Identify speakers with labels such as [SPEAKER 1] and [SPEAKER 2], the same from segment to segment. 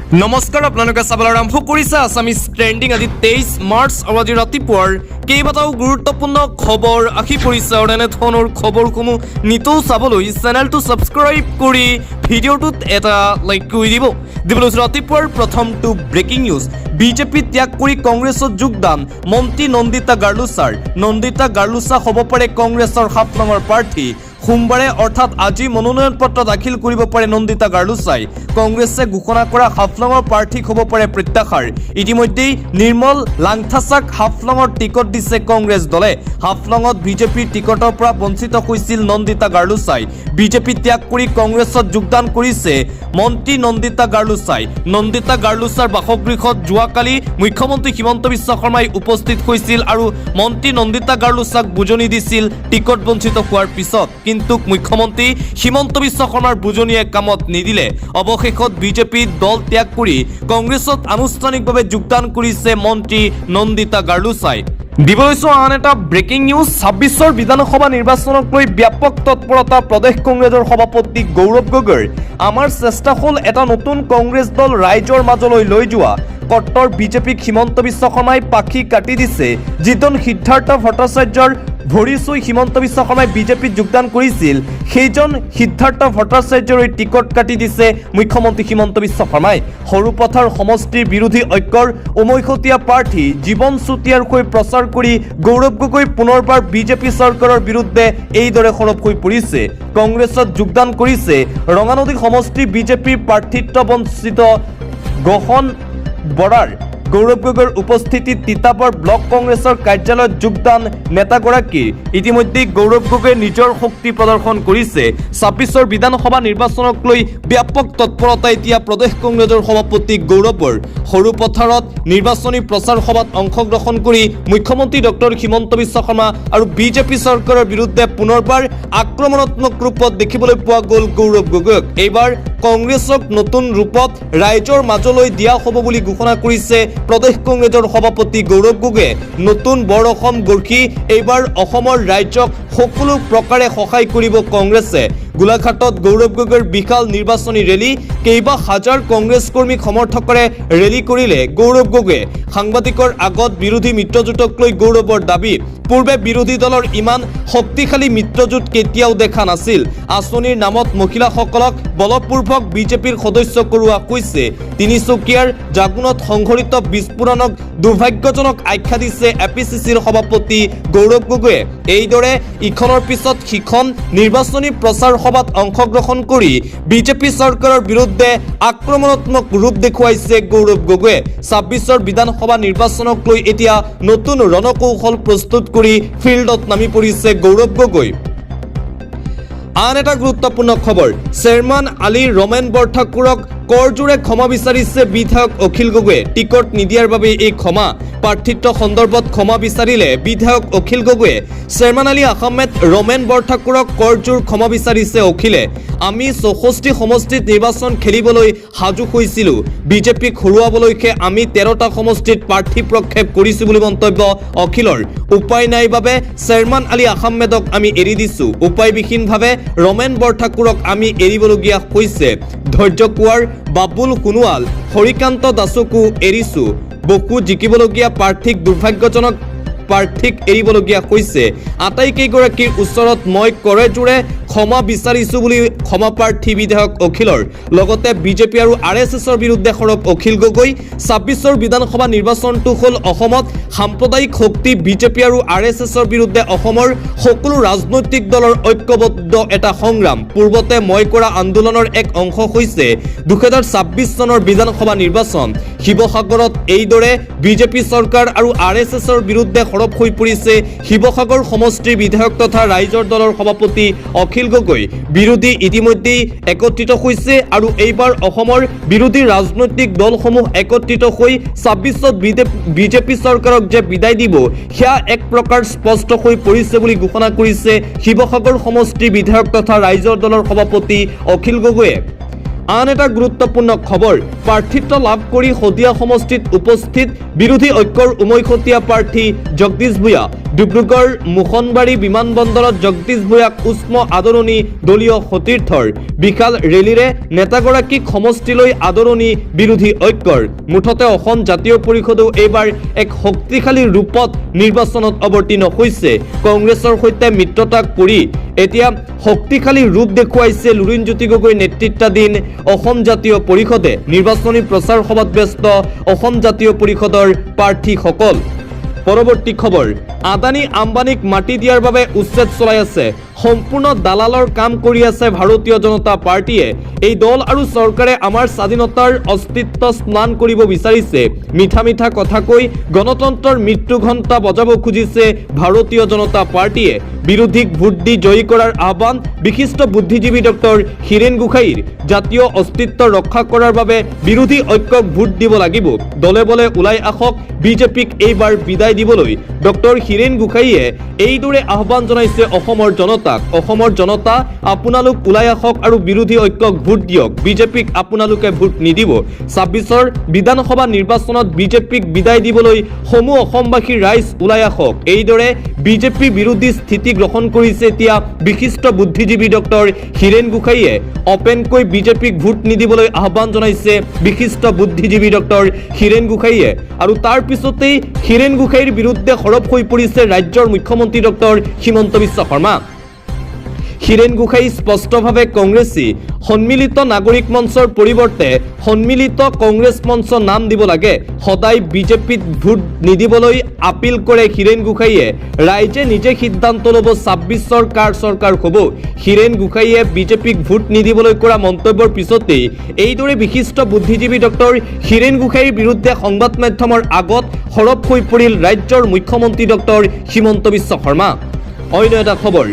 [SPEAKER 1] নমস্কাৰ আপোনালোকে চাবলৈ আৰম্ভ কৰিছে আছামিজ ট্ৰেণ্ডিং আজি 23 মাৰ্চ আৰু আজি ৰাতিপুৱাৰ কেইবাটাও গুৰুত্বপূৰ্ণ খবৰ আহি পৰিছে আৰু এনেধৰণৰ খবৰসমূহ নিতৌ চাবলৈ চেনেলটো ছাবস্ক্ৰাইব কৰি ভিডিঅ'টোত এটা লাইক কৰি দিব ৰাতিপুৱাৰ প্ৰথমটো ব্ৰেকিং নিউজ বিজেপি ত্যাগ কৰি কংগ্ৰেছত যোগদান মন্ত্ৰী নন্দিতা গাৰ্লুছা হ'ব পাৰে কংগ্ৰেছৰ 7 নম্বৰ প্ৰাৰ্থী সোমবাৰে অৰ্থাৎ আজি মনোনয়ন পত্ৰ দাখিল কৰিব পাৰে নন্দিতা গাৰ্লুছাই কংগ্ৰেছে ঘোষণা কৰা হাফলঙৰ প্ৰাৰ্থী হ'ব পাৰে প্ৰত্যাশাৰ ইতিমধ্যে নিৰ্মল লাংথাছাক হাফলঙৰ টিকট দিছে কংগ্ৰেছ দলে হাফলঙত বিজেপিৰ টিকটৰ পৰা বঞ্চিত হৈছিল নন্দিতা গাৰ্লুছাই বিজেপি ত্যাগ কৰি কংগ্ৰেছত যোগদান কৰিছে মন্ত্ৰী নন্দিতা গাৰ্লুছাৰ বাসগৃহত যোৱাকালি মুখ্যমন্ত্ৰী হিমন্ত বিশ্ব শৰ্মাই উপস্থিত হৈছিল আৰু মন্ত্ৰী নন্দিতা গাৰ্লুছাক বুজনি দিছিল টিকট বঞ্চিত হোৱাৰ পিছত কিন্তু মুখ্যমন্ত্ৰী হিমন্ত বিশ্ব শৰ্মাৰ বুজনিয়ে কামত নিদিলে অৱশেষত বিজেপি দল ত্যাগ কৰি কংগ্ৰেছত আনুষ্ঠানিকভাৱে যোগদান কৰিছে মন্ত্ৰী নন্দিতা গাৰ্লুছাই দিবলৈছো আন এটা ব্ৰেকিং নিউজ 26ৰ বিধানসভা নিৰ্বাচনক লৈ ব্যাপক তৎপৰতা প্ৰদেশ কংগ্ৰেছৰ সভাপতি গৌৰৱ গগৈৰ আমাৰ চেষ্টা হ'ল এটা নতুন কংগ্ৰেছ দল ৰাইজৰ মাজলৈ লৈ যোৱা কট্টৰ বিজেপিক হিমন্ত বিশ্ব শৰ্মাই পাখি কাটি দিছে যিজন সিদ্ধাৰ্থ ভট্টাচাৰ্যৰ ভৰি চুই হিমন্ত বিশ্ব শৰ্মাই বিজেপিত যোগদান কৰিছিল সেইজন সিদ্ধাৰ্থ ভট্টাচাৰ্যৰ টিকট কাটি দিছে মুখ্যমন্ত্ৰী হিমন্ত বিশ্ব শৰ্মাই সৰুপথাৰ সমষ্টিৰ বিৰোধী ঐক্যৰ উমৈহতীয়া প্ৰাৰ্থী জীৱন চুতীয়াৰ হৈ প্ৰচাৰ কৰি গৌৰৱ গগৈ পুনৰবাৰ বিজেপি চৰকাৰৰ বিৰুদ্ধে এইদৰে সৰব হৈ পৰিছে কংগ্ৰেছত যোগদান কৰিছে ৰঙানদী সমষ্টিৰ বিজেপিৰ প্ৰাৰ্থিত্ব বঞ্চিত গহন বৰাৰ গৌৰৱ গগৈৰ উপস্থিতিত তিতাবৰ ব্লক কংগ্ৰেছৰ কাৰ্যালয়ত যোগদান নেতাগৰাকীৰ ইতিমধ্যে গৌৰৱ গগৈয়ে নিজৰ শক্তি প্ৰদৰ্শন কৰিছে 26ৰ বিধানসভা নিৰ্বাচনক লৈ ব্যাপক তৎপৰতা এতিয়া প্ৰদেশ কংগ্ৰেছৰ সভাপতি গৌৰৱৰ সৰুপথাৰত নিৰ্বাচনী প্ৰচাৰ সভাত অংশগ্ৰহণ কৰি মুখ্যমন্ত্ৰী ডক্টৰ হিমন্ত বিশ্ব শৰ্মা আৰু বিজেপি চৰকাৰৰ বিৰুদ্ধে পুনৰবাৰ আক্ৰমণাত্মক ৰূপত দেখিবলৈ পোৱা গ'ল গৌৰৱ গগৈক এইবাৰ কংগ্ৰেছক নতুন ৰূপত ৰাইজৰ মাজলৈ দিয়া হ'ব বুলি ঘোষণা কৰিছে প্ৰদেশ কংগ্ৰেছৰ সভাপতি গৌৰৱ গগৈয়ে নতুন বৰ অসম গঢ়ি এইবাৰ অসমৰ ৰাইজক সকলো প্ৰকাৰে সহায় কৰিব কংগ্ৰেছে গোলাঘাটত গৌৰৱ গগৈৰ বিশাল নিৰ্বাচনী ৰেলী কেইবা হাজাৰ কংগ্ৰেছ কৰ্মীক সমৰ্থকৰে ৰেলী কৰিলে গৌৰৱ গগৈয়ে সাংবাদিকৰ আগত বিৰোধী মিত্ৰজোঁটক লৈ গৌৰৱৰ দাবী পূৰ্বে বিৰোধী দলৰ ইমান শক্তিশালী মিত্ৰজোঁট কেতিয়াও দেখা নাছিল আঁচনিৰ নামত মহিলাসকলক বলপূৰ্বক বিজেপিৰ সদস্য কৰোৱা হৈছে তিনিচুকীয়াৰ জাগুনত সংঘটিত বিস্ফোৰণক দুৰ্ভাগ্যজনক আখ্যা দিছে এপিচিচিৰ সভাপতি গৌৰৱ গগৈয়ে এইদৰে ইখনৰ পিছত সিখন নিৰ্বাচনী প্ৰচাৰ সভাত অংশগ্ৰহণ কৰি বিজেপি চৰকাৰৰ বিৰুদ্ধে আক্ৰমণাত্মক ৰূপ দেখুৱাইছে গৌৰৱ গগৈয়ে 26ৰ বিধানসভা নিৰ্বাচনক লৈ এতিয়া নতুন ৰণকৌশল প্ৰস্তুত কৰি ফিল্ডত নামি পৰিছে গৌৰৱ গগৈ আন এটা গুৰুত্বপূৰ্ণ খবৰ চেয়াৰমেন আলী ৰমেন বৰঠাকুৰক কৰজোৰে ক্ষমা বিচাৰিছে বিধায়ক অখিল গগৈয়ে টিকট নিদিয়াৰ বাবে এই ক্ষমা প্ৰাৰ্থিত্ব সন্দৰ্ভত ক্ষমা বিচাৰিলে বিধায়ক অখিল গগৈয়ে চেয়াৰমেন আলী আহমেদ ৰমেন বৰঠাকুৰক কৰজোৰ ক্ষমা বিচাৰিছে অখিলে আমি 64 সমষ্টিত নিৰ্বাচন খেলিবলৈ সাজু হৈছিলোঁ বিজেপিক হৰুৱাবলৈকে আমি 13টা সমষ্টিত প্ৰাৰ্থী প্ৰক্ষেপ কৰিছোঁ বুলি মন্তব্য অখিলৰ উপায় নাই বাবে চেয়াৰমেন আলী আহমেদক আমি এৰি দিছোঁ উপায়বিহীনভাৱে ৰমেন বৰঠাকুৰক আমি এৰিবলগীয়া হৈছে ধৈৰ্য কোৱাৰ বাবুল সোণোৱাল হৰিকান্ত দাসকো এৰিছো বকু জিকিবলগীয়া প্ৰাৰ্থীক দুৰ্ভাগ্যজনক প্ৰাৰ্থীক এৰিবলগীয়া হৈছে আটাইকেইগৰাকীৰ ওচৰত মই কৰেজোৰে ক্ষমা বিচাৰিছো বুলি ক্ষমা প্ৰাৰ্থী বিধায়ক অখিলৰ লগতে বিজেপি আৰু আৰএছএছৰ বিৰুদ্ধে সৰব অখিল গগৈ 26ৰ বিধানসভা নিৰ্বাচনটো হ'ল অসমত সাম্প্ৰদায়িক শক্তি বিজেপি আৰু আৰএছএছৰ বিৰুদ্ধে অসমৰ সকলো ৰাজনৈতিক দলৰ ঐক্যবদ্ধ এটা সংগ্ৰাম পূৰ্বতে মই কৰা আন্দোলনৰ এক অংশ হৈছে 2026 চনৰ বিধানসভা নিৰ্বাচন শিৱসাগৰত এইদৰে বিজেপি চৰকাৰ আৰু আৰএছএছৰ বিৰুদ্ধে সৰব হৈ পৰিছে শিৱসাগৰ সমষ্টিৰ বিধায়ক তথা ৰাইজৰ দলৰ সভাপতি অখিল গগৈ বিৰোধী ইতিমধ্যে একত্ৰিত হৈছে আৰু এইবাৰ অসমৰ বিৰোধী ৰাজনৈতিক দলসমূহ একত্ৰিত হৈ 26ত বিজেপি চৰকাৰক যে বিদায় দিব সেয়া এক প্ৰকাৰ স্পষ্ট হৈ পৰিছে বুলি ঘোষণা কৰিছে শিৱসাগৰ সমষ্টিৰ বিধায়ক তথা ৰাইজৰ দলৰ সভাপতি অখিল গগৈয়ে আন এটা গুৰুত্বপূৰ্ণ খবৰ প্ৰাৰ্থিত্ব লাভ কৰি শদিয়া সমষ্টিত উপস্থিত বিৰোধী ঐক্যৰ উমৈহতীয়া প্ৰাৰ্থী জগদীশ ভূঞা। ডিব্ৰুগড় মোহনবাৰী বিমানবন্দৰত জগদীশ ভূঞাক উষ্ম আদৰণি দলীয় সতীৰ্থৰ। বিশাল ৰেলীৰে নেতাগৰাকীক সমষ্টিলৈ আদৰণি বিৰোধী ঐক্যৰ। মুঠতে অসম জাতীয় পৰিষদেও এইবাৰ এক শক্তিশালী ৰূপত নিৰ্বাচনত অৱতীৰ্ণ হৈছে। কংগ্ৰেছৰ সৈতে মিত্ৰতা কৰি এতিয়া শক্তিশালী ৰূপ দেখুৱাইছে লুৰিণজ্যোতি গগৈ নেতৃত্বাধীন অসম জাতীয় পৰিষদে। নিৰ্বাচনী প্ৰচাৰ সভাত ব্যস্ত অসম জাতীয় পৰিষদৰ প্ৰাৰ্থীসকল। পৰৱৰ্তী খবৰ, আদানী আম্বানীক মাটি দিয়াৰ বাবে উচ্ছেদ চলাই আছে। সম্পূৰ্ণ দালালৰ কাম কৰি আছে ভাৰতীয় জনতা পাৰ্টীয়ে। এই দল আৰু চৰকাৰে আমাৰ স্বাধীনতাৰ অস্তিত্ব স্নান কৰিব বিচাৰিছে। মিঠা মিঠা কথা কৈ গণতন্ত্ৰৰ মৃত্যু ঘণ্টা বজাব খুজিছে ভাৰতীয় জনতা পাৰ্টীয়ে। বিৰোধীক ভোট দি জয়ী কৰাৰ আহ্বান বিশিষ্ট বুদ্ধিজীৱী ডক্টৰ হীৰেণ গোহাঁইৰ। জাতীয় অস্তিত্ব ৰক্ষা কৰাৰ বাবে বিৰোধী ঐক্যক ভোট দিব লাগিব। দলে বলে ওলাই আহক বিজেপিক এইবাৰ বিদায় দিবলৈ ডক্টৰ হীৰেণ গোহাঁইয়ে এইদৰে আহ্বান জনাইছে অসমৰ জনতাক। অসমৰ জনতা আপোনালোক ওলাই আহক আৰু বিৰোধী ঐক্যক ভোট দিয়ক। বিজেপিক আপোনালোকে ভোট নিদিব। ২৬ৰ বিধানসভা নিৰ্বাচনত বিজেপিক বিদায় দিবলৈ সমূহ অসমবাসীৰ ৰাইজ ওলাই আহক। এইদৰে বিজেপি বিৰোধী স্থিতি গ্ৰহণ কৰিছে এতিয়া বিশিষ্ট বুদ্ধিজীৱী ডক্টৰ হীৰেণ গোহাঁইয়ে। অপেনকৈ বিজেপিক ভোট নিদিবলৈ আহ্বান জনাইছে বিশিষ্ট বুদ্ধিজীৱী ডক্টৰ হীৰেণ গোহাঁইয়ে। আৰু তাৰ পিছতেই হীৰেণ গোহাঁইৰ বিৰুদ্ধে সৰব হৈ পৰিছে ৰাজ্যৰ মুখ্যমন্ত্ৰী ডক্টৰ হিমন্ত বিশ্ব শৰ্মা। হীৰেণ গোহাঁই স্পষ্টভাৱে কংগ্ৰেছী সন্মিলিত নাগৰিক মঞ্চৰ পৰিৱৰ্তে সন্মিলিত কংগ্ৰেছ মঞ্চ নাম দিব লাগে। সদায় বিজেপিত ভোট নিদিবলৈ আপিল কৰে হীৰেণ গোহাঁইয়ে। ৰাইজে নিজে সিদ্ধান্ত ল'ব ২৬ৰ কাৰ চৰকাৰ হ'ব। হীৰেণ গোহাঁইয়ে বিজেপিক ভোট নিদিবলৈ কৰা মন্তব্যৰ পিছতেই এইদৰে বিশিষ্ট বুদ্ধিজীৱী ডক্টৰ হীৰেণ গোহাঁইৰ বিৰুদ্ধে সংবাদ মাধ্যমৰ আগত সৰব হৈ পৰিল ৰাজ্যৰ মুখ্যমন্ত্ৰী ডক্টৰ হিমন্ত বিশ্ব শৰ্মা। অন্য এটা খবৰ,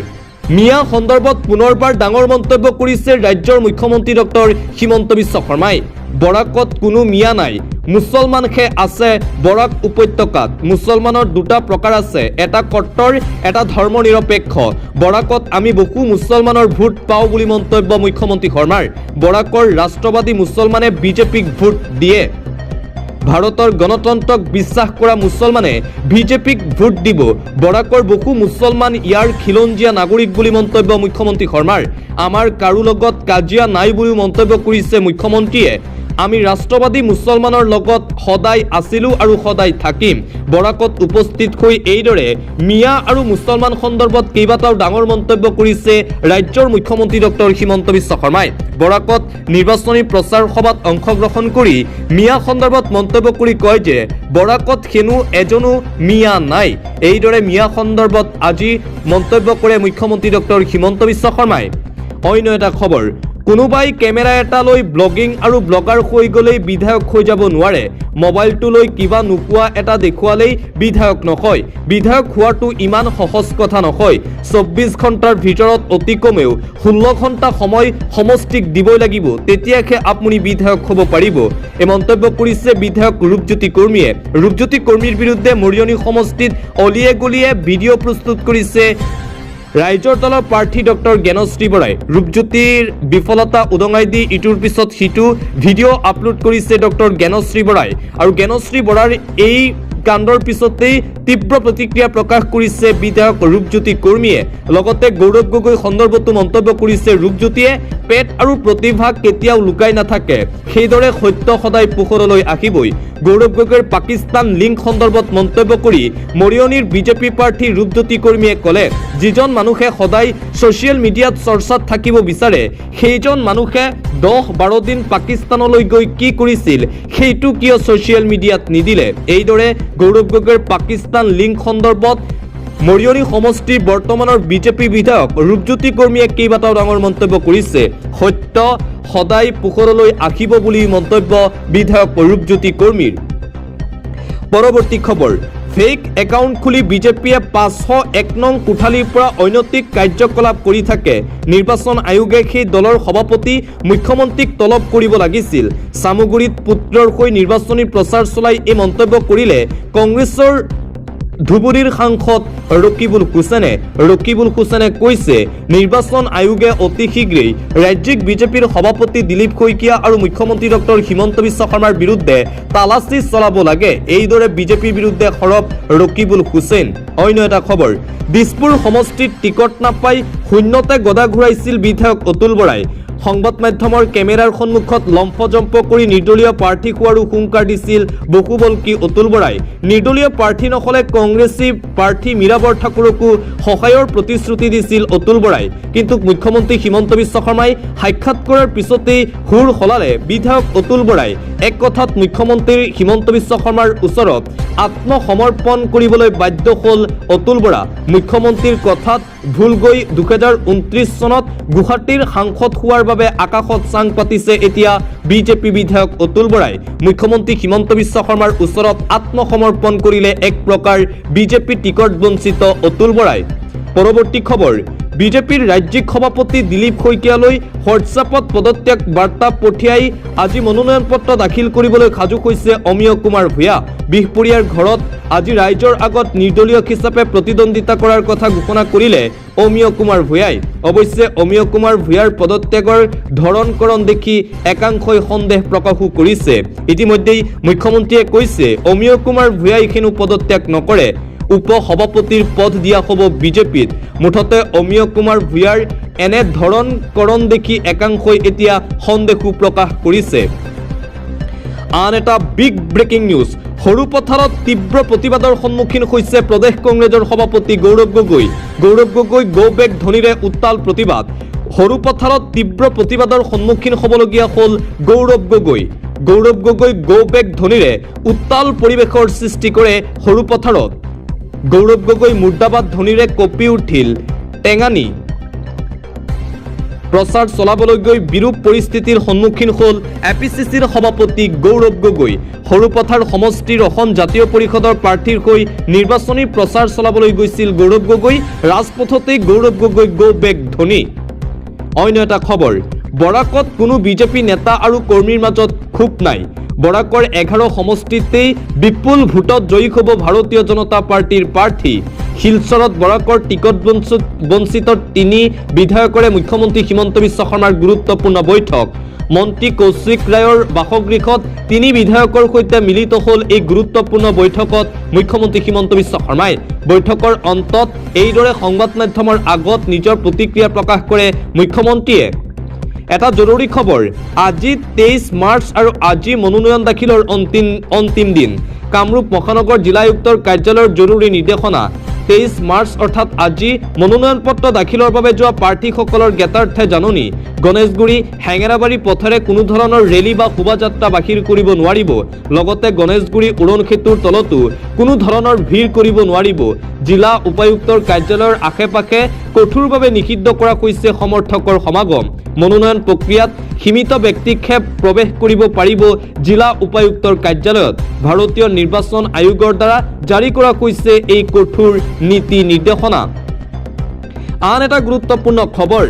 [SPEAKER 1] মিয়া সন্দৰ্ভত পুনৰবাৰ ডাঙৰ মন্তব্য কৰিছে ৰাজ্যৰ মুখ্যমন্ত্ৰী ডক্টৰ হিমন্ত বিশ্ব শৰ্মাই। বৰাকত কোনো মিয়া নাই, মুছলমানহে আছে বৰাক উপত্যকাত। মুছলমানৰ দুটা প্ৰকাৰ আছে, এটা কট্টৰ, এটা ধৰ্ম নিৰপেক্ষ। বৰাকত আমি বহু মুছলমানৰ ভোট পাওঁ বুলি মন্তব্য মুখ্যমন্ত্ৰী শৰ্মাৰ। বৰাকৰ ৰাষ্ট্ৰবাদী মুছলমানে বিজেপিক ভোট দিয়ে। ভাৰতৰ গণতন্ত্ৰক বিশ্বাস কৰা মুছলমানে বিজেপিক ভোট দিব। বৰাকৰ বহু মুছলমান ইয়াৰ খিলঞ্জীয়া নাগৰিক বুলি মন্তব্য মুখ্যমন্ত্ৰী শৰ্মাৰ। আমাৰ কাৰো লগত কাজিয়া নাই বুলিও মন্তব্য কৰিছে মুখ্যমন্ত্ৰীয়ে। আমি ৰাষ্ট্ৰবাদী মুছলমানৰ লগত সদায় আছিলোঁ আৰু সদায় থাকিম। বৰাকত উপস্থিত হৈ এইদৰে মিয়া আৰু মুছলমান সন্দৰ্ভত কেইবাটাও ডাঙৰ মন্তব্য কৰিছে ৰাজ্যৰ মুখ্যমন্ত্ৰী ডক্টৰ হিমন্ত বিশ্ব শৰ্মাই। বৰাকত নিৰ্বাচনী প্ৰচাৰ সভাত অংশগ্ৰহণ কৰি মিয়া সন্দৰ্ভত মন্তব্য কৰি কয় যে বৰাকত হেনো এজনো মিয়া নাই। এইদৰে মিয়া সন্দৰ্ভত আজি মন্তব্য কৰে মুখ্যমন্ত্ৰী ডক্টৰ হিমন্ত বিশ্ব শৰ্মাই। অন্য এটা খবৰ, কোনোবাই কেমেৰা এটা লৈ ব্লগিং আৰু ব্লগাৰ হৈ গ'লেই বিধায়ক হৈ যাব নোৱাৰে। মোবাইলটো লৈ কিবা নোপোৱা এটা দেখুৱালেই বিধায়ক নহয়। বিধায়ক হোৱাটো ইমান সহজ কথা নহয়। ২৪ ঘণ্টাৰ ভিতৰত অতি কমেও ১৬ ঘণ্টা সময় সমষ্টিক দিবই লাগিব, তেতিয়াহে আপুনি বিধায়ক হ'ব পাৰিব। এই মন্তব্য কৰিছে বিধায়ক ৰূপজ্যোতি কৰ্মীয়ে। ৰূপজ্যোতি কৰ্মীৰ বিৰুদ্ধে মৰিয়নি সমষ্টিত অলিয়ে গলিয়ে ভিডিঅ' প্ৰস্তুত কৰিছে ৰাইজৰ দলৰ প্ৰাৰ্থী ডক্টৰ জ্ঞানশ্ৰী বৰাই। ৰূপজ্যোতিৰ বিফলতা উদঙাই দি ইটোৰ পিছত সিটো ভিডিঅ' আপলোড কৰিছে ডক্টৰ জ্ঞানশ্ৰী বৰাই। আৰু জ্ঞানশ্ৰী বৰাৰ এই কাণ্ডৰ পিছতেই তীব্ৰ প্ৰতিক্ৰিয়া প্ৰকাশ কৰিছে বিধায়ক ৰূপজ্যোতি কৰ্মীয়ে। লগতে গৌৰৱ গগৈ সন্দৰ্ভতো মন্তব্য কৰিছে ৰূপজ্যোতিয়ে। পেট আৰু প্ৰতিভা কেতিয়াও লুকাই নাথাকে, সেইদৰে সত্য সদায় পোহৰলৈ আহিবই। গৌৰৱ গগৈৰ পাকিস্তান লিংক সন্দৰ্ভত মন্তব্য কৰি মৰিয়নিৰ বিজেপি প্ৰাৰ্থী ৰূপজ্যোতি কৰ্মীয়ে ক'লে, যিজন মানুহে সদায় ছ'চিয়েল মিডিয়াত চৰ্চাত থাকিব বিচাৰে, সেইজন মানুহে ১০-১২ দিন পাকিস্তানলৈ গৈ কি কৰিছিল সেইটো কিয় ছ'চিয়েল মিডিয়াত নিদিলে। এইদৰে গৌৰৱ গগৈৰ পাকিস্তান লিংক সন্দৰ্ভত মৰিয়নি সমষ্টিৰ বৰ্তমানৰ বিজেপি বিধায়ক ৰূপজ্যোতি কৰ্মীয়ে কেইবাটাও ডাঙৰ মন্তব্য কৰিছে। সত্য সদায় পোহৰলৈ আহিব বুলি মন্তব্য বিধায়ক ৰূপজ্যোতি কৰ্মীৰ। পৰৱৰ্তী খবৰ, ফেক একাউণ্ট খুলি বিজেপিয়ে ৫০১ নং কোঠালীৰ পৰা অনৈতিক কাৰ্যকলাপ কৰি থাকে। নিৰ্বাচন আয়োগে সেই দলৰ সভাপতি মুখ্যমন্ত্ৰীক তলব কৰিব লাগিছিল। চামুগুৰিত পুত্ৰৰ হৈ নিৰ্বাচনী প্ৰচাৰ চলাই এই মন্তব্য কৰিলে কংগ্ৰেছৰ ধুবুৰীৰ সাংসদ ৰকিবুল হুছেইনে কৈছে নিৰ্বাচন আয়োগে অতি শীঘ্ৰেই ৰাজ্যিক বিজেপিৰ সভাপতি দিলীপ শইকীয়া আৰু মুখ্যমন্ত্ৰী ডক্টৰ হিমন্ত বিশ্ব শৰ্মাৰ বিৰুদ্ধে তালাচী চলাব লাগে, এইদৰে বিজেপিৰ বিৰুদ্ধে সৰব ৰকিবুল হুছেইন। অন্য এটা খবৰ, দিছপুৰ সমষ্টিত টিকট নাপাই শূন্যতে গদা ঘূৰাইছিল বিধায়ক অতুল বৰাই। সংবাদ মাধ্যমৰ কেমেৰাৰ সন্মুখত লম্ফজম্প কৰি নিৰ্দলীয় প্ৰাৰ্থী হোৱাৰো হুংকাৰ দিছিল বসুবল্কী অতুল বৰাই। নিৰ্দলীয় প্ৰাৰ্থী নহলে কংগ্ৰেছী প্ৰাৰ্থী মীৰা বৰঠাকুৰকো সহায়ৰ প্ৰতিশ্ৰুতি দিছিল অতুল বৰাই। কিন্তু মুখ্যমন্ত্ৰী হিমন্ত বিশ্ব শৰ্মাই সাক্ষাৎ কৰাৰ পিছতেই হুৰ সলালে বিধায়ক অতুল বৰাই। এক কথাত মুখ্যমন্ত্ৰী হিমন্ত বিশ্ব শৰ্মাৰ ওচৰত আত্মসমৰ্পণ কৰিবলৈ বাধ্য হ'ল অতুল বৰা। মুখ্যমন্ত্ৰীৰ কথাত ভুল গৈ 2029 চনত গুৱাহাটীৰ সাংসদ হোৱাৰ বাবে আকাশত চাং পাতিছে এতিয়া বিজেপি বিধায়ক অতুল বৰাই। মুখ্যমন্ত্ৰী হিমন্ত বিশ্ব শৰ্মাৰ ওচৰত আত্মসমৰ্পণ কৰিলে এক প্ৰকাৰ বিজেপি টিকট বঞ্চিত অতুল বৰাই। পৰৱৰ্তী খবৰ, বিজেপিৰ ৰাজ্যিক সভাপতি দিলীপ শইকীয়ালৈ হোৱাটছআপত পদত্যাগ বাৰ্তা পঠিয়াই আজি মনোনয়ন পত্ৰ দাখিল কৰিবলৈ সাজু হৈছে অমিয় কুমাৰ ভূঞা। বিহপুৰীয়াৰ ঘৰত আজি ৰাইজৰ আগত নিৰ্দলীয় হিচাপে প্ৰতিদ্বন্দ্বিতা কৰাৰ কথা ঘোষণা কৰিলে অমিয় কুমাৰ ভূঞাই। অৱশ্যে অমিয় কুমাৰ ভূঞাৰ পদত্যাগৰ ধৰণকৰণ দেখি একাংশই সন্দেহ প্ৰকাশো কৰিছে। ইতিমধ্যেই মুখ্যমন্ত্ৰীয়ে কৈছে অমিয় কুমাৰ ভূঞাই হেনো পদত্যাগ নকৰে, উপ সভাপতিৰ পদ দিয়া হ'ব বিজেপিত। মুঠতে অমিয় কুমাৰ ভূঞাৰ এনে ধৰণকৰণ দেখি একাংশই এতিয়া সন্দেহো প্ৰকাশ কৰিছে। আন এটা বিগ ব্ৰেকিং নিউজ, সৰুপথাৰত তীব্ৰ প্ৰতিবাদৰ সন্মুখীন হৈছে প্ৰদেশ কংগ্ৰেছৰ সভাপতি গৌৰৱ গগৈ। গো বেক ধ্বনিৰে উত্তাল প্ৰতিবাদ। সৰুপথাৰত তীব্ৰ প্ৰতিবাদৰ সন্মুখীন হ'বলগীয়া হ'ল গৌৰৱ গগৈ। গো বেক ধ্বনিৰে উত্তাল পৰিৱেশৰ সৃষ্টি কৰে সৰুপথাৰত। গৌৰৱ গগৈ মুৰ্দাবাদ ধ্বনিৰে কঁপি উঠিল টেঙানী। প্ৰচাৰ চলাবলৈ গৈ বিৰূপ পৰিস্থিতিৰ সন্মুখীন হ'ল এপিচিচিৰ সভাপতি গৌৰৱ গগৈ। সৰুপথাৰ সমষ্টিৰ অসম জাতীয় পৰিষদৰ প্ৰাৰ্থীৰ হৈ নিৰ্বাচনী প্ৰচাৰ চলাবলৈ গৈছিল গৌৰৱ গগৈ। ৰাজপথতেই গৌৰৱ গগৈ গো বেক ধ্বনি। অন্য এটা খবৰ, বৰাকত কোনো বিজেপি নেতা আৰু কৰ্মীৰ মাজত ক্ষোভ নাই। বৰাকৰ 11 সমষ্টিতেই বিপুল ভোটত জয়ী হ'ব ভাৰতীয় জনতা পাৰ্টিৰ প্ৰাৰ্থী। শিলচৰত বৰাকৰ টিকট বঞ্চিত 3 বিধায়কৰে মুখ্যমন্ত্ৰী হিমন্ত বিশ্ব শৰ্মাৰ গুৰুত্বপূৰ্ণ বৈঠক। মন্ত্ৰী কৌশিক ৰায়ৰ বাসগৃহত 3 বিধায়কৰ সৈতে মিলিত হ'ল এই গুৰুত্বপূৰ্ণ বৈঠকত মুখ্যমন্ত্ৰী হিমন্ত বিশ্ব শৰ্মাই। বৈঠকৰ অন্তত এইদৰে সংবাদ মাধ্যমৰ আগত নিজৰ প্ৰতিক্ৰিয়া প্ৰকাশ কৰে মুখ্যমন্ত্ৰীয়ে। এটা জৰুৰী খবৰ, আজি 23 মাৰ্চ আৰু আজি মনোনয়ন দাখিলৰ অন্তিম দিন। কামৰূপ মহানগৰ জিলা আয়ুক্তৰ কাৰ্যালয়ৰ জৰুৰী নিৰ্দেশনা। 23 মাৰ্চ অৰ্থাৎ আজি মনোনয়ন পত্ৰ দাখিলৰ বাবে যোৱা প্ৰাৰ্থীসকলৰ জ্ঞাতাৰ্থে জাননী। গণেশগুৰি হেঙেৰাবাৰী পথেৰে কোনো ধৰণৰ ৰেলী বা শোভাযাত্ৰা বাহিৰ কৰিব নোৱাৰিব। লগতে গণেশগুৰি উৰণ সেতুৰ তলতো কোনো ধৰণৰ ভিৰ কৰিব নোৱাৰিব। জিলা উপায়ুক্তৰ কাৰ্যালয়ৰ আশে পাশে কঠোৰভাৱে নিষিদ্ধ কৰা হৈছে সমৰ্থকৰ সমাগম। মনোনয়ন প্ৰক্ৰিয়াত সীমিত ব্যক্তিকহে প্ৰৱেশ কৰিব পাৰিব জিলা উপায়ুক্তৰ কাৰ্যালয়ত। ভাৰতীয় নিৰ্বাচন আয়োগৰ দ্বাৰা জাৰি কৰা হৈছে এই কঠোৰ নীতি নিৰ্দেশনা। আন এটা গুৰুত্বপূৰ্ণ খবৰ,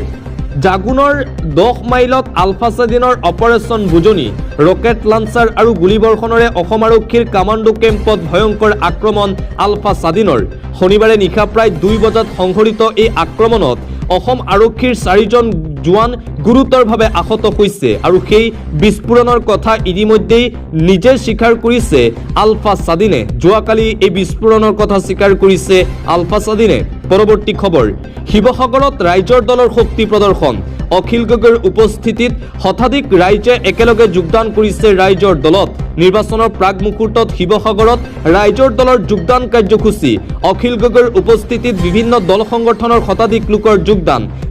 [SPEAKER 1] জাগুনৰ 10 মাইলত আলফা স্বাধীনৰ অপাৰেশ্যন বুজনি। ৰকেট লাঞ্চাৰ আৰু গুলীবৰ্ষণেৰে অসম আৰক্ষীৰ কামাণ্ডো কেম্পত ভয়ংকৰ আক্ৰমণ আলফা স্বাধীনৰ। শনিবাৰে নিশা প্ৰায় 2 বজাত সংঘটিত এই আক্ৰমণত অসম আৰক্ষীৰ 4জন জোৱান গুৰুতৰভাৱে আহত হৈছে আৰু সেই বিস্ফোৰণৰ কথা ইতিমধ্যেই নিজে স্বীকাৰ কৰিছে আলফা স্বাধীনে। যোৱাকালি এই বিস্ফোৰণৰ কথা স্বীকাৰ কৰিছে আলফা স্বাধীনে। পৰৱৰ্তী খবৰ, শিৱসাগৰত ৰাইজৰ দলৰ শক্তি প্ৰদৰ্শন। অখিল গগৈৰ উপস্থিতিত শতাধিক ৰাইজে একেলগে যোগদান কৰিছে ৰাইজৰ দলত। নিৰ্বাচনৰ প্ৰাক মুহূৰ্তত শিৱসাগৰত ৰাইজৰ দলৰ যোগদান কাৰ্যসূচী। অখিল গগৈৰ উপস্থিতিত বিভিন্ন দল সংগঠনৰ শতাধিক লোকৰ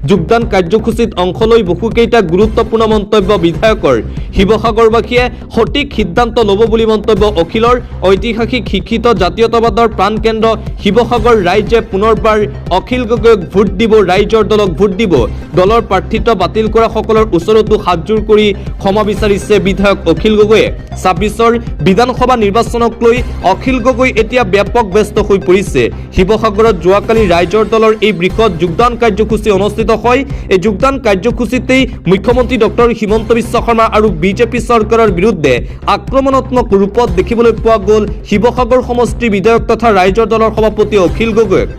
[SPEAKER 1] যোগদান কাৰ্যসূচীত অংশ লৈ বহুকেইটা গুৰুত্বপূৰ্ণ মন্তব্য বিধায়কৰ। শিৱসাগৰবাসীয়ে সঠিক সিদ্ধান্ত ল'ব বুলি মন্তব্য অখিলৰ। ঐতিহাসিক শিক্ষিত জাতীয়তাবাদৰ প্ৰাণকেন্দ্ৰ শিৱসাগৰ ৰাইজে পুনৰবাৰ অখিল গগৈক ভোট দিব, ৰাইজৰ দলক ভোট দিব। দলৰ প্ৰাৰ্থিত্ব বাতিল কৰা সকলৰ ওচৰতো হাতজোৰ কৰি ক্ষমা বিচাৰিছে বিধায়ক অখিল গগৈয়ে। 26ৰ বিধানসভা নিৰ্বাচনক লৈ অখিল গগৈ এতিয়া ব্যাপক ব্যস্ত হৈ পৰিছে। শিৱসাগৰত যোৱাকালি ৰাইজৰ দলৰ এই বৃহৎ যোগদান কাৰ্যসূচী অনুষ্ঠিত হয়। এই যোগদান কাৰ্যসূচীতেই মুখ্যমন্ত্ৰী ডক্টৰ হিমন্ত বিশ্ব শৰ্মা আৰু বিজেপি চৰকাৰৰ বিৰুদ্ধে আক্ৰমণাত্মক ৰূপত দেখিবলৈ পোৱা গ'ল শিৱসাগৰ সমষ্টিৰ বিধায়ক তথা ৰাইজৰ দলৰ সভাপতি অখিল গগৈক।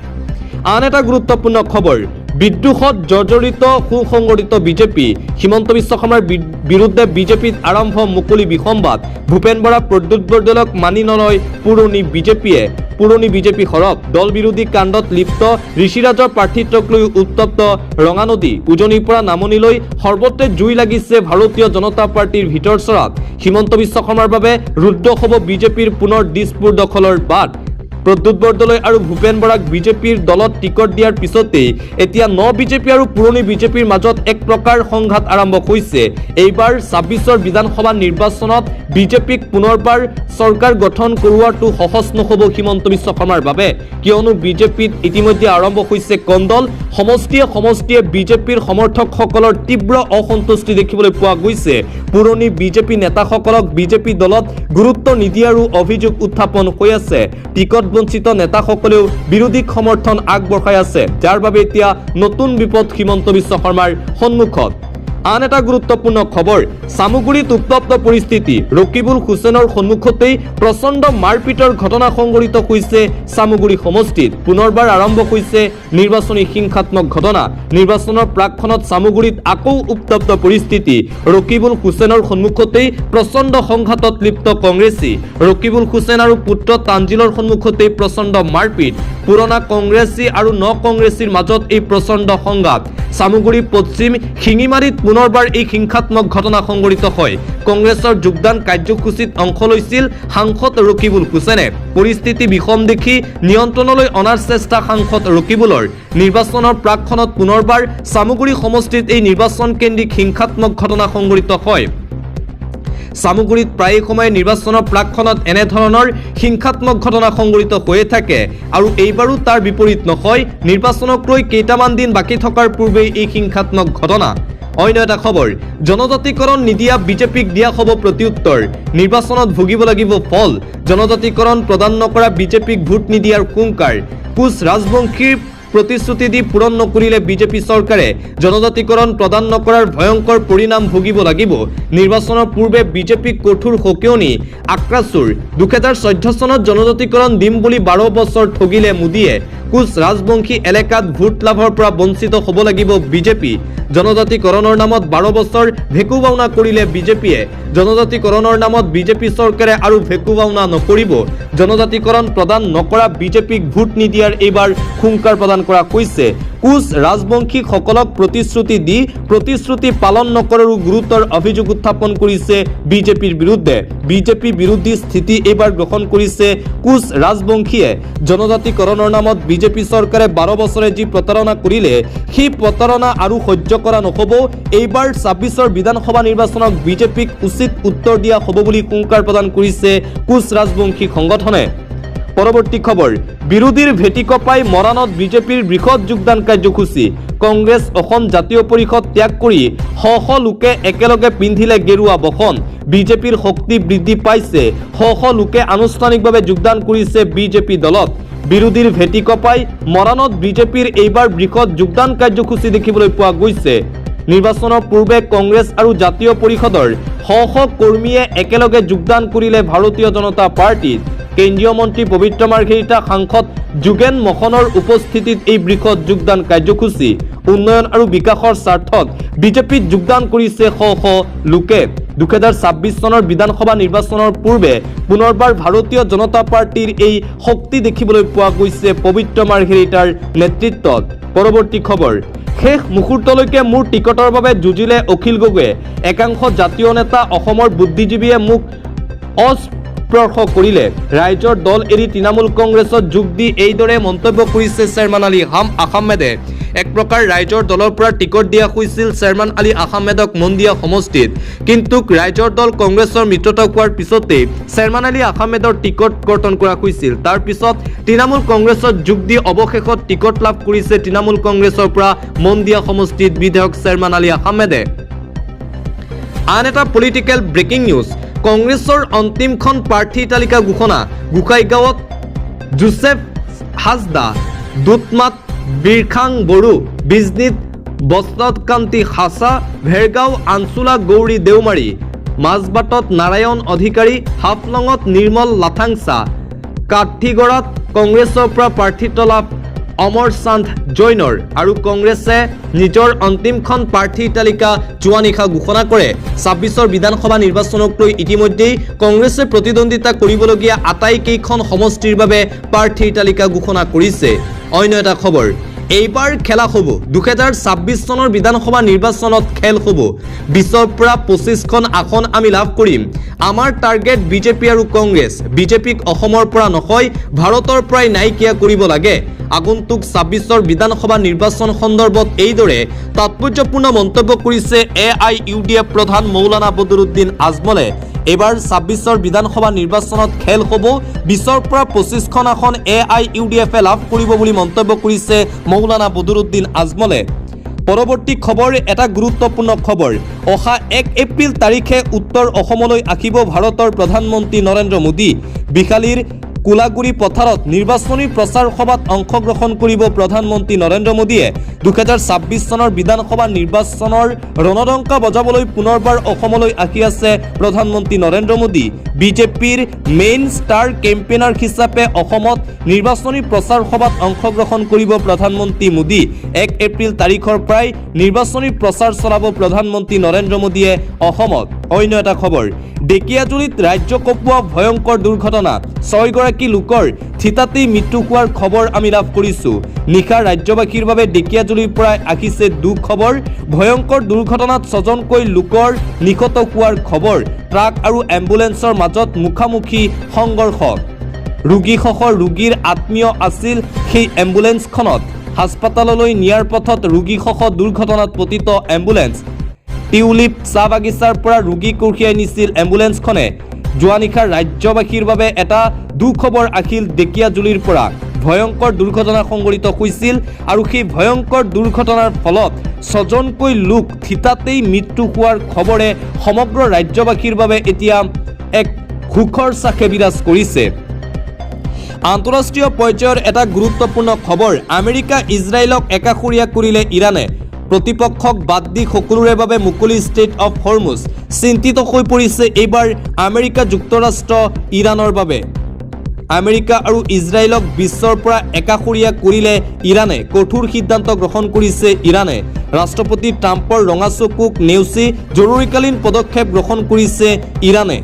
[SPEAKER 1] আন এটা গুৰুত্বপূৰ্ণ খবৰ, বিদ্ৰোহত জৰ্জৰিত সুসংগঠিত বিজেপি, হিমন্ত বিশ্ব শৰ্মাৰ বিৰুদ্ধে বিজেপিত আৰম্ভ মুকলি বিসম্বাদ, ভূপেন বৰা প্ৰদ্যুৎ বৰদলৈক মানি নলয় পুৰণি বিজেপি সৰব, দল বিৰোধী কাণ্ডত লিপ্ত ঋষিৰাজৰ প্ৰাৰ্থিত্বক লৈ উত্তপ্ত ৰঙানদী, উজনিৰ পৰা নামনিলৈ সৰ্বত্ৰে জুই লাগিছে ভাৰতীয় জনতা পাৰ্টিৰ ভিতৰচৰাত, হিমন্ত বিশ্ব শৰ্মাৰ বাবে ৰুদ্ধ হ'ব বিজেপিৰ পুনৰ দিছপুৰ দখলৰ বাট, প্ৰদ্যুৎ বৰদলৈ আৰু ভূপেন বৰাক বিজেপিৰ দলত টিকট দিয়াৰ পিছতেই এতিয়া বিজেপি আৰু পুৰণি বিজেপিৰ মাজত এক প্ৰকাৰ সংঘাত আৰম্ভ হৈছে। এইবাৰ ২৬ৰ বিধানসভা নিৰ্বাচনত বিজেপিক পুনৰবাৰ চৰকাৰ গঠন কৰোৱাটো সহজ নহ'ব হিমন্ত বিশ্ব শৰ্মাৰ বাবে, কিয়নো বিজেপিত ইতিমধ্যে আৰম্ভ হৈছে কণ্ডল। সমষ্টিয়ে বিজেপিৰ সমৰ্থকসকলৰ তীব্ৰ অসন্তুষ্টি দেখিবলৈ পোৱা গৈছে। পুৰণি বিজেপি নেতাসকলক বিজেপি দলত গুৰুত্ব নিদিয়াৰো অভিযোগ উত্থাপন হৈ আছে। টিকট বঞ্চিত নেতাসকলেও বিৰোধীক সমৰ্থন আগবঢ়াই আছে, যাৰ বাবে এতিয়া নতুন বিপদ হিমন্ত বিশ্ব শৰ্মাৰ সন্মুখত। আন এটা গুৰুত্বপূৰ্ণ খবৰ, চামুগুৰিত উত্তপ্ত পৰিস্থিতি, ৰকিবুল হুছেইনৰ সন্মুখতেই প্ৰচণ্ড মাৰপিটৰ ঘটনা সংঘটিত হৈছে চামুগুৰি সমষ্টিত। পুনৰবাৰ আৰম্ভ হৈছে নিৰ্বাচনী হিংসাত্মক ঘটনা। নিৰ্বাচনৰ প্ৰাকখনত চামুগুৰিত আকৌ উত্তপ্ত পৰিস্থিতি, ৰকিবুল হুছেইনৰ সন্মুখতেই প্ৰচণ্ড সংঘাতত লিপ্ত কংগ্ৰেছী, ৰকিবুল হুছেইন আৰু পুত্ৰ তানজিলৰ সন্মুখতেই প্ৰচণ্ড মাৰপিট, পুৰণা কংগ্ৰেছী আৰু কংগ্ৰেছীৰ মাজত এই প্ৰচণ্ড সংঘাত। চামুগুৰি পশ্চিম শিঙিমাৰীত পুনৰবাৰ এই হিংসাত্মক ঘটনা সংঘটিত হয়। কংগ্ৰেছৰ যোগদান কাৰ্যসূচীত অংশ লৈছিল সাংসদ ৰকিবুল হুছেইনে। পৰিস্থিতি বিষম দেখি নিয়ন্ত্ৰণলৈ অনাৰ চেষ্টা সাংসদ ৰকিবুলৰ। নিৰ্বাচনৰ প্ৰাকখনত পুনৰবাৰ চামুগুৰি সমষ্টিত এই নিৰ্বাচন কেন্দ্ৰিক হিংসাত্মক ঘটনা সংঘটিত হয়। চামুগুৰিত প্ৰায় সময় নিৰ্বাচনৰ প্ৰাকখনত এনেধৰণৰ হিংসাত্মক ঘটনা সংঘটিত হৈয়ে থাকে আৰু এইবাৰো তাৰ বিপৰীত নহয়। নিৰ্বাচনক লৈ কেইটামান দিন বাকী থকাৰ পূৰ্বেই এই হিংসাত্মক ঘটনা। অন্য এটা খবৰ, জনজাতিকৰণ নিদিয়া বিজেপিক দিয়া হ'ব প্ৰত্যুত্তৰ, নিৰ্বাচনত ভুগিব লাগিব ফল, জনজাতিকৰণ প্ৰদান নকৰা বিজেপিক ভোট নিদিয়াৰ হুংকাৰ, কোচ ৰাজবংশীৰ প্ৰতিশ্ৰুতি দি পূৰণ নকৰিলে বিজেপি চৰকাৰে জনজাতিকৰণ প্ৰদান নকৰাৰ ভয়ংকৰ পৰিণাম ভুগিব লাগিব। নিৰ্বাচনৰ পূৰ্বে বিজেপিক কঠোৰ সকিয়নি, আক্ৰাচুৰ, 2014 চনত জনজাতিকৰণ দিম বুলি 12 বছৰ ঠগিলে মোদীয়ে, কোচ ৰাজবংশী এলেকাত ভোট লাভৰ পৰা বঞ্চিত হ'ব লাগিব বিজেপি, জনজাতিকৰণৰ নামত 12 বছৰ ভেকুবাওনা কৰিলে বিজেপিয়ে, জনজাতিকৰণৰ নামত বিজেপি চৰকাৰে আৰু ভেকুবাওনা নকৰিব, জনজাতিকৰণ প্ৰদান নকৰা বিজেপিক ভোট নিদিয়াৰ এইবাৰ হুংকাৰ প্ৰদান কৰা হৈছে। কোচ ৰাজবংশীসকলক প্ৰতিশ্ৰুতি দি প্ৰতিশ্ৰুতি পালন নকৰাৰো গুৰুতৰ অভিযোগ উত্থাপন কৰিছে বিজেপিৰ বিৰুদ্ধে। বিজেপি বিৰোধী স্থিতি এইবাৰ গ্ৰহণ কৰিছে কোচ ৰাজবংশীয়ে। জনজাতিকৰণৰ নামত বিজেপি চৰকাৰে 12 বছৰে যি প্ৰতাৰণা কৰিলে, সেই প্ৰতাৰণা আৰু সহ্য কৰা নহ'ব। এইবাৰ 26ৰ বিধানসভা নিৰ্বাচনক বিজেপিক উচিত উত্তৰ দিয়া হ'ব বুলি হুংকাৰ প্ৰদান কৰিছে কোচ ৰাজবংশী সংগঠনে। পৰৱৰ্তী খবৰ, বিৰোধীৰ ভেটি কপাই মৰাণত বিজেপিৰ বৃহৎ যোগদান কাৰ্যসূচী, কংগ্ৰেছ অসম জাতীয় পৰিষদ ত্যাগ কৰি শ লোকে একেলগে পিন্ধিলে গেৰুৱা বসন, বিজেপিৰ শক্তি বৃদ্ধি পাইছে, শ লোকে আনুষ্ঠানিকভাৱে যোগদান কৰিছে বিজেপি দলত। বিৰোধীৰ ভেটি কপাই মৰাণত বিজেপিৰ এইবাৰ বৃহৎ যোগদান কাৰ্যসূচী দেখিবলৈ পোৱা গৈছে। নিৰ্বাচনৰ পূৰ্বে কংগ্ৰেছ আৰু জাতীয় পৰিষদৰ শ কৰ্মীয়ে একেলগে যোগদান কৰিলে ভাৰতীয় জনতা পাৰ্টিত। কেন্দ্ৰীয় মন্ত্ৰী পবিত্ৰ মাৰ্ঘেৰিটা, সাংসদ যোগেন মহনৰ উপস্থিতিত এই বৃহৎ যোগদান কাৰ্যসূচী। উন্নয়ন আৰু বিকাশৰ স্বাৰ্থত বিজেপিত যোগদান কৰিছে শ লোকে। 2026 চনৰ বিধানসভা নিৰ্বাচনৰ পূৰ্বে পুনৰবাৰ ভাৰতীয় জনতা পাৰ্টিৰ এই শক্তি দেখিবলৈ পোৱা গৈছে পবিত্ৰ মাৰ্ঘেৰিটাৰ নেতৃত্বত। পৰৱৰ্তী খবৰ, শেষ মুহূৰ্তলৈকে মোৰ টিকটৰ বাবে যুঁজিলে অখিল গগৈয়ে, একাংশ জাতীয় নেতা অসমৰ বুদ্ধিজীৱীয়ে মোক স্পৰ্শ কৰিলে, ৰাইজৰ দল এৰি তৃণমূল কংগ্ৰেছত যোগ দি এইদৰে মন্তব্য কৰিছে চেয়াৰমেন আলী আহমেদে। এক প্ৰকাৰ ৰাইজৰ দলৰ পৰা টিকট দিয়া হৈছিল চেয়াৰমেন আলী আহমেদক মন্দিয়া সমষ্টিত, কিন্তু ৰাইজৰ দল কংগ্ৰেছৰ মিত্ৰতা হোৱাৰ পিছতেই চেয়াৰমেন আলী আহমেদৰ টিকট কৰ্তন কৰা হৈছিল। তাৰ পিছত তৃণমূল কংগ্ৰেছত যোগ দি অৱশেষত টিকট লাভ কৰিছে তৃণমূল কংগ্ৰেছৰ পৰা মন্দিয়া সমষ্টিত বিধায়ক চেয়াৰমেন আলী আহমেদে। আন এটা পলিটিকেল ব্ৰেকিং নিউজ, কংগ্ৰেছৰ অন্তিমখন প্ৰাৰ্থী তালিকা ঘোষণা, গোসাইগাঁৱত জোচেফ হাজদা, দুধমাত বীৰখাং বড়ো, বিজনীত বসন্তকান্তি হাছা, ভেৰগাঁও আঞ্চোলা গৌৰী দেওমাৰী, মাজবাটত নাৰায়ণ অধিকাৰী, হাফলঙত নিৰ্মল লাথাংছা, কাঠিগড়াত কংগ্ৰেছৰ পৰা প্ৰাৰ্থিত্ব লাভ অমৰ চান্দ জৈনৰ আৰু কংগ্ৰেছে নিজৰ অন্তিমখন প্ৰাৰ্থী তালিকা যোৱা নিশা ঘোষণা কৰে। 26ৰ বিধানসভা নিৰ্বাচনক লৈ ইতিমধ্যেই কংগ্ৰেছে প্ৰতিদ্বন্দ্বিতা কৰিবলগীয়া আটাইকেইখন সমষ্টিৰ বাবে প্ৰাৰ্থীৰ তালিকা ঘোষণা কৰিছে। অন্য এটা খবৰ, এইবাৰ খেলা হ'ব 2026 চনৰ বিধানসভা নিৰ্বাচনত খেল হ'ব 20ৰ পৰা 25খন আসন আমি লাভ কৰিম। আমাৰ টাৰ্গেট বিজেপি আৰু কংগ্ৰেছ। বিজেপিক অসমৰ পৰা নহয় ভাৰতৰ পৰাই নাইকিয়া কৰিব লাগে। আগন্তুক 26ৰ বিধানসভা নিৰ্বাচন সন্দৰ্ভত এইদৰে তাৎপৰ্যপূৰ্ণ মন্তব্য কৰিছে AIUDF প্ৰধান মৌলানা বদৰুদ্দিন আজমলে। এবাৰ 26ৰ বিধানসভা নিৰ্বাচনত খেল হ'ব 20ৰ পৰা 25খন আসন AIUDFে লাভ কৰিব বুলি মন্তব্য কৰিছে মৌলানা বদৰুদ্দিন আজমলে। পৰৱৰ্তী খবৰ, এটা গুৰুত্বপূৰ্ণ খবৰ। অহা 1 এপ্ৰিল তাৰিখে উত্তৰ অসমলৈ আহিব ভাৰতৰ প্ৰধানমন্ত্ৰী নৰেন্দ্ৰ মোদী। বিশালীৰ কোলাগুৰি পথাৰত নিৰ্বাচনী প্ৰচাৰ সভাত অংশগ্ৰহণ কৰিব প্ৰধানমন্ত্ৰী নৰেন্দ্ৰ মোদীয়ে। 2026 চনৰ বিধানসভা নিৰ্বাচনৰ ৰণডংকা বজাবলৈ পুনৰবাৰ অসমলৈ আহি আছে প্ৰধানমন্ত্ৰী নৰেন্দ্ৰ মোদী। বিজেপিৰ মেইন ষ্টাৰ কেম্পেইনাৰ হিচাপে অসমত নিৰ্বাচনী প্ৰচাৰ সভাত অংশগ্ৰহণ কৰিব প্ৰধানমন্ত্ৰী মোদী। 1 এপ্ৰিল তাৰিখৰ পৰাই নিৰ্বাচনী প্ৰচাৰ চলাব প্ৰধানমন্ত্ৰী নৰেন্দ্ৰ মোদীয়ে অসমত। অন্য এটা খবৰ, ঢেকিয়াজুলিত ৰাজ্য কঁপোৱা ভয়ংকৰ দুৰ্ঘটনা। 6 গৰাকী লোকৰ থিতাতেই মৃত্যু হোৱাৰ খবৰ আমি লাভ কৰিছোঁ। নিশা ৰাজ্যবাসীৰ বাবে ঢেকিয়াজুলিৰ পৰা আহিছে দুখবৰ। ভয়ংকৰ দুৰ্ঘটনাত 6জনকৈ লোকৰ নিহত হোৱাৰ খবৰ। ট্ৰাক আৰু এম্বুলেন্সৰ মাজত মুখামুখি সংঘৰ্ষ। ৰোগীসহ ৰোগীৰ আত্মীয় আছিল সেই এম্বুলেন্সখনত। হাস্পতাললৈ নিয়াৰ পথত ৰোগীসহ দুৰ্ঘটনাত পতিত এম্বুলেন্স। টিউলিপ চাহ বাগিচাৰ পৰা ৰোগী কঢ়িয়াই নিছিল এম্বুলেন্সখনে। যোৱা নিশা ৰাজ্যবাসীৰ বাবে এটা দুখবৰ আহিল ঢেকিয়াজুলিৰ পৰা। ভয়ংকৰ দুৰ্ঘটনা সংঘটিত হৈছিল আৰু সেই ভয়ংকৰ দুৰ্ঘটনাৰ ফলত 6জনকৈ লোক থিতাতেই মৃত্যু হোৱাৰ খবৰে সমগ্ৰ ৰাজ্যবাসীৰ বাবে এতিয়া এক সুখৰ ছাখে বিৰাজ কৰিছে। আন্তঃৰাষ্ট্ৰীয় পৰ্যায়ৰ এটা গুৰুত্বপূৰ্ণ খবৰ, আমেৰিকা ইজৰাইলক একাষৰীয়া কৰিলে ইৰাণে। প্ৰতিপক্ষক বাদ দি সকলোৰে বাবে মুকলি ষ্টেট অফ হৰমুজ। চিন্তিত হৈ পৰিছে এইবাৰ আমেৰিকা যুক্তৰাষ্ট্ৰ ইৰাণৰ বাবে। আমেৰিকা আৰু ইজৰাইলক বিশ্বৰ পৰা একাষৰীয়া কৰিলে ইৰাণে। কঠোৰ সিদ্ধান্ত গ্ৰহণ কৰিছে ইৰাণে। ৰাষ্ট্ৰপতি ট্ৰাম্পৰ ৰঙা চকুক নেওচি জৰুৰীকালীন পদক্ষেপ গ্ৰহণ কৰিছে ইৰাণে।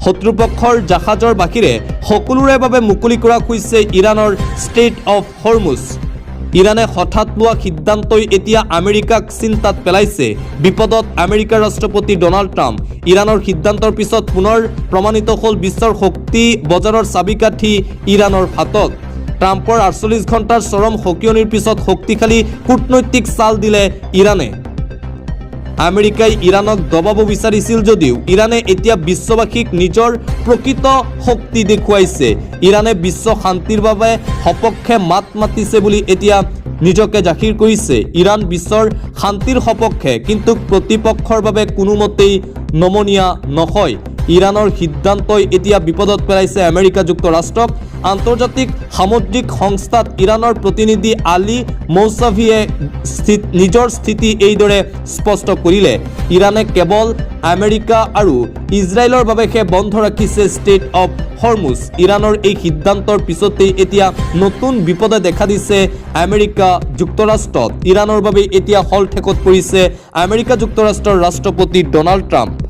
[SPEAKER 1] শত্ৰুপক্ষৰ জাহাজৰ বাহিৰে সকলোৰে বাবে মুকলি কৰা হৈছে ইৰাণৰ ষ্টেট অফ হৰমুজ। ইৰাণে হঠাৎ লোৱা সিদ্ধান্তই এতিয়া আমেৰিকাক চিন্তাত পেলাইছে। বিপদত আমেৰিকাৰ ৰাষ্ট্ৰপতি ডনাল্ড ট্ৰাম্প। ইৰাণৰ সিদ্ধান্তৰ পিছত পুনৰ প্ৰমাণিত হ'ল বিশ্বৰ শক্তি বজাৰৰ চাবিকাঠি ইৰাণৰ হাতত। ট্ৰাম্পৰ 48 ঘণ্টাৰ চৰম সকিয়নিৰ পিছত শক্তিশালী কূটনৈতিক চাল দিলে ইৰাণে। আমেৰিকাই ইৰাণক দবাব বিচাৰিছিল যদিও ইৰাণে এতিয়া বিশ্ববাসীক নিজৰ প্ৰকৃত শক্তি দেখুৱাইছে। ইৰাণে বিশ্ব শান্তিৰ বাবে সপক্ষে মাত মাতিছে বুলি এতিয়া নিজকে জাহিৰ কৰিছে। ইৰাণ বিশ্বৰ শান্তিৰ সপক্ষে, কিন্তু প্ৰতিপক্ষৰ বাবে কোনোমতেই নমনীয়া নহয়। ইৰাণৰ সিদ্ধান্তই এতিয়া বিপদত পেলাইছে আমেৰিকা যুক্তৰাষ্ট্ৰক। আন্তৰ্জাতিক সামুদ্ৰিক সংস্থাত ইৰাণৰ প্ৰতিনিধি আলী মৌছাভিয়ে নিজৰ স্থিতি এইদৰে স্পষ্ট কৰিলে। ইৰাণে কেৱল আমেৰিকা আৰু ইজৰাইলৰ বাবেহে বন্ধ ৰাখিছে ষ্টেট অফ হৰমুজ। ইৰাণৰ এই সিদ্ধান্তৰ পিছতেই এতিয়া নতুন বিপদে দেখা দিছে আমেৰিকা যুক্তৰাষ্ট্ৰত। ইৰাণৰ বাবে এতিয়া হলঠেকত পৰিছে আমেৰিকা যুক্তৰাষ্ট্ৰৰ ৰাষ্ট্ৰপতি ডনাল্ড ট্ৰাম্প।